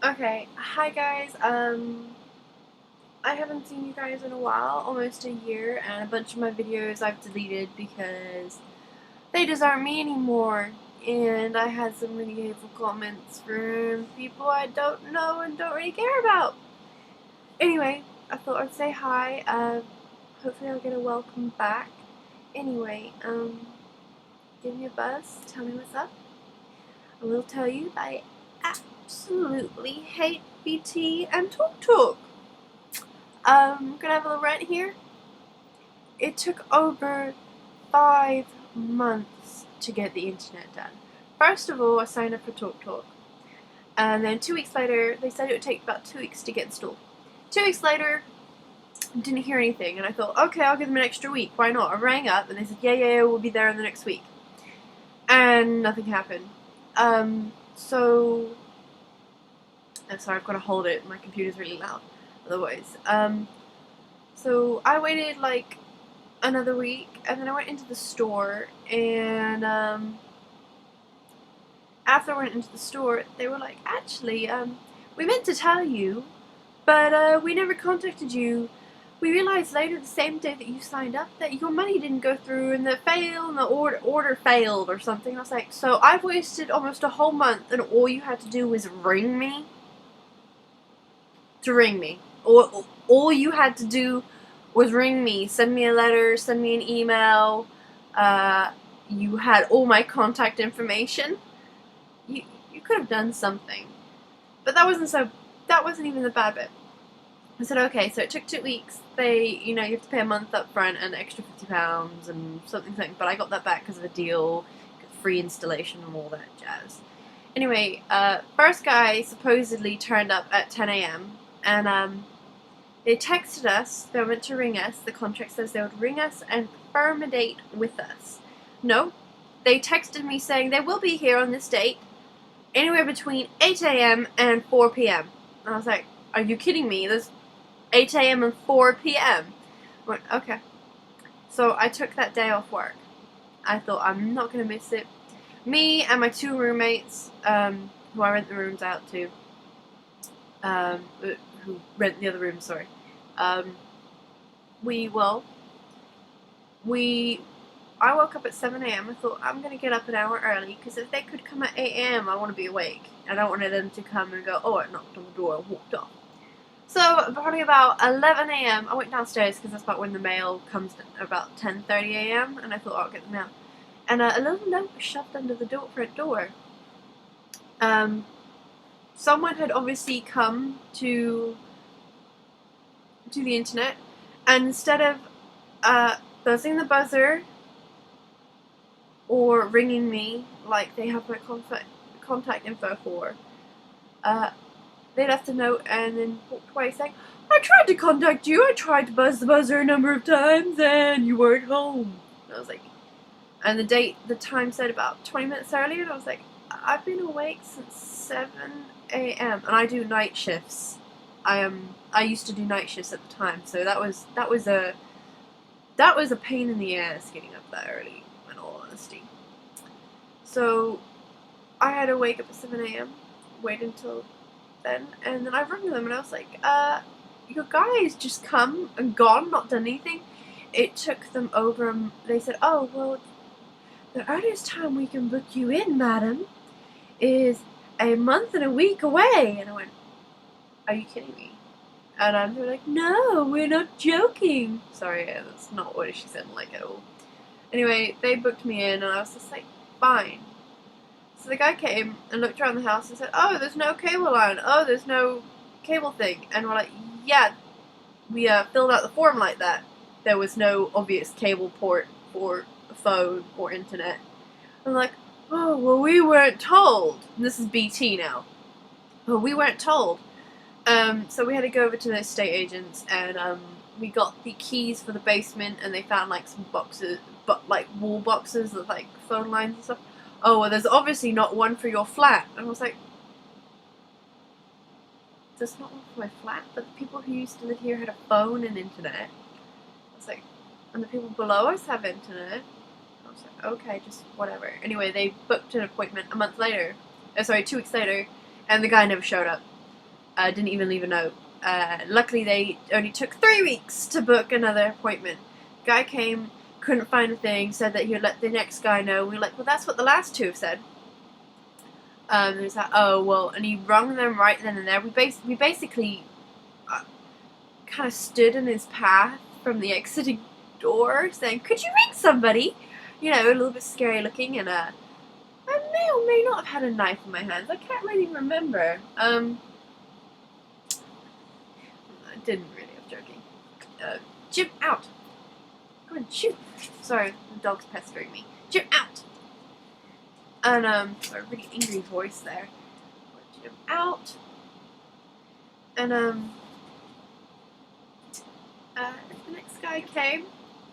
Okay, hi guys. I haven't seen you guys in a while, almost a year, and a bunch of my videos I've deleted because they just aren't me anymore. And I had some really hateful comments from people I don't know and don't really care about. Anyway, I thought I'd say hi. Hopefully I'll get a welcome back. Anyway, give me a buzz, tell me what's up. I will tell you that I absolutely hate BT and TalkTalk. Gonna have a little rant here. It took over 5 months to get the internet done. First of all, I signed up for TalkTalk, and then 2 weeks later, they said it would take about 2 weeks to get installed. 2 weeks later, didn't hear anything, and I thought, okay, I'll give them an extra week. Why not? I rang up, and they said, yeah, we'll be there in the next week, and nothing happened. Sorry, I've got to hold it. My computer's really loud. Otherwise, so I waited like another week, and then I went into the store, and after I went into the store, they were like, actually, we meant to tell you, but we never contacted you. We realized later the same day that you signed up that your money didn't go through and the order failed or something. I was like, so I've wasted almost a whole month, and all you had to do was ring me? To ring me. All you had to do was ring me, send me a letter, send me an email. You had all my contact information. You could have done something, but that wasn't even the bad bit. I said okay, so it took 2 weeks. You have to pay a month up front and an extra £50 and something. But I got that back because of a deal, free installation and all that jazz. Anyway, first guy supposedly turned up at 10 a.m. and they texted us. They were meant to ring us. The contract says they would ring us and confirm a date with us. No, they texted me saying they will be here on this date, anywhere between 8 a.m. and 4 p.m. And I was like, are you kidding me? There's 8 a.m. and 4 p.m. I went, okay. So I took that day off work. I thought I'm not going to miss it. Me and my 2 roommates, who I rent the rooms out to, who rent the other rooms, sorry. We, well, we I woke up at 7 a.m. I thought, I'm going to get up an hour early, because if they could come at 8 a.m., I want to be awake. I don't want them to come and go, oh, I knocked on the door and walked off. So, probably about 11 a.m., I went downstairs, because that's about when the mail comes, about 10:30 a.m., and I thought, oh, I'll get the mail. And a little note was shoved under the front door. Someone had obviously come to the internet, and instead of buzzing the buzzer or ringing me like they have my contact info for, they left a note and then walked away saying, I tried to contact you, I tried to buzz the buzzer a number of times and you weren't home. And I was like, and the time said about 20 minutes earlier, and I was like, I've been awake since 7 a.m. and I do night shifts. I used to do night shifts at the time, so that was a pain in the ass getting up that early, in all honesty. So I had to wake up at 7 a.m., wait until then, and then I rang them and I was like, your guys just come and gone, not done anything. It took them over, they said, oh, well, the earliest time we can book you in, madam, is a month and a week away. And I went, are you kidding me? And they were like, no, we're not joking. Sorry, that's not what she said like at all. Anyway, they booked me in, and I was just like, fine. So the guy came and looked around the house and said, oh, there's no cable line. Oh, there's no cable thing. And we're like, yeah, we filled out the form like that. There was no obvious cable port for a phone or internet. I'm like, oh, well, we weren't told. And this is BT now. Well, we weren't told. So we had to go over to the estate agents, and we got the keys for the basement, and they found like some boxes, but like wall boxes with like phone lines and stuff. Oh, well, there's obviously not one for your flat. And I was like, there's not one for my flat, but the people who used to live here had a phone and internet. I was like, and the people below us have internet. I was like, okay, just whatever. Anyway, they booked an appointment a month later. 2 weeks later, and the guy never showed up. Didn't even leave a note. Luckily, they only took 3 weeks to book another appointment. Guy came, couldn't find a thing, said that he would let the next guy know. We were like, well, that's what the last two have said. And he's like, oh, well, and he rung them right then and there. We basically kind of stood in his path from the exiting door, saying, could you ring somebody? You know, a little bit scary looking, and I may or may not have had a knife in my hands. I can't really remember. I didn't really, I'm joking. Jim, out! Come on, shoot! Sorry, the dog's pestering me. Jim, out! And, a really angry voice there. Jim, out! And, the next guy came,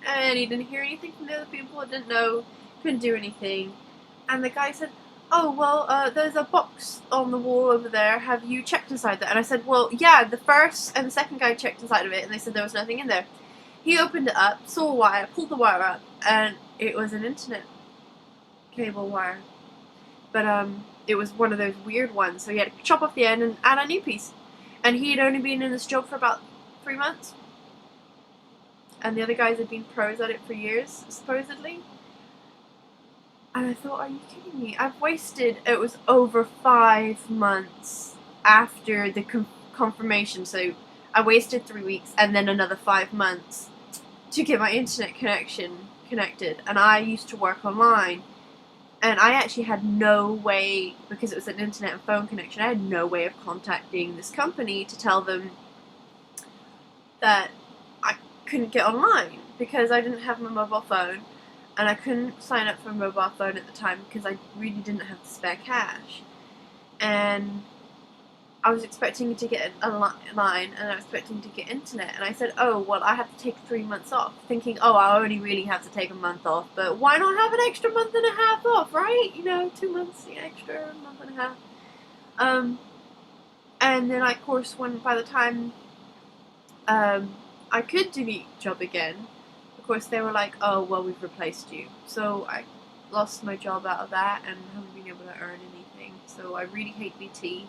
and he didn't hear anything from the other people, didn't know, couldn't do anything. And the guy said, oh, well, there's a box on the wall over there, have you checked inside that? And I said, well, yeah, the first and the second guy checked inside of it, and they said there was nothing in there. He opened it up, saw a wire, pulled the wire up, and it was an internet cable wire. But, it was one of those weird ones, so he had to chop off the end and add a new piece. And he had only been in this job for about 3 months. And the other guys had been pros at it for years, supposedly. And I thought, are you kidding me? I've wasted, it was over 5 months after the confirmation. So I wasted 3 weeks and then another 5 months to get my internet connection connected. And I used to work online. And I actually had no way, because it was an internet and phone connection, I had no way of contacting this company to tell them that I couldn't get online because I didn't have my mobile phone, and I couldn't sign up for a mobile phone at the time because I really didn't have the spare cash. And I was expecting to get a line, and I was expecting to get internet, and I said, oh, well, I have to take 3 months off, thinking, oh, I only really have to take a month off, but why not have an extra month and a half off, right? You know, 2 months extra, a month and a half. And then, of course, by the time I could do the job again, of course, they were like, oh, well, we've replaced you. So I lost my job out of that and haven't been able to earn anything. So I really hate BT.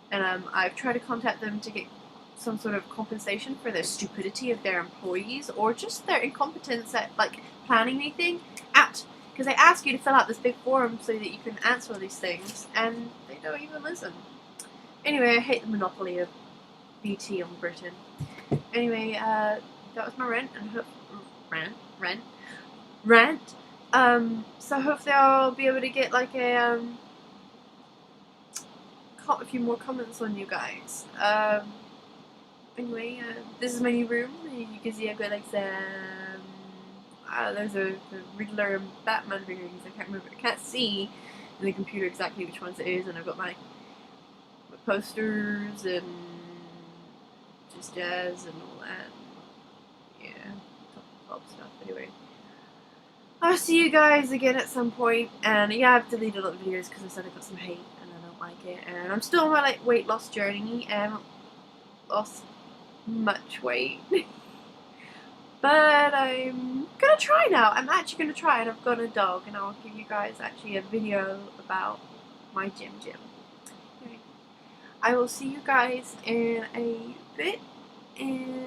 And I've tried to contact them to get some sort of compensation for the stupidity of their employees, or just their incompetence at, like, planning anything out. Because they ask you to fill out this big form so that you can answer all these things, and they don't even listen. Anyway, I hate the monopoly of BT on Britain. Anyway, that was my rant, and rant. So hopefully I'll be able to get like a few more comments on you guys. Anyway, this is my new room. You can see I've got like some. There's the Riddler and Batman figurines. I can't remember. I can't see in the computer exactly which ones it is, and I've got my posters and just jazz and all that. Yeah, top stuff. Anyway, I'll see you guys again at some point. And yeah, I've deleted a lot of videos because I said I got some hate and I don't like it. And I'm still on my like weight loss journey. And lost much weight. But I'm gonna try now. I'm actually gonna try, and I've got a dog, and I'll give you guys actually a video about my gym. Anyway, I will see you guys in a bit, and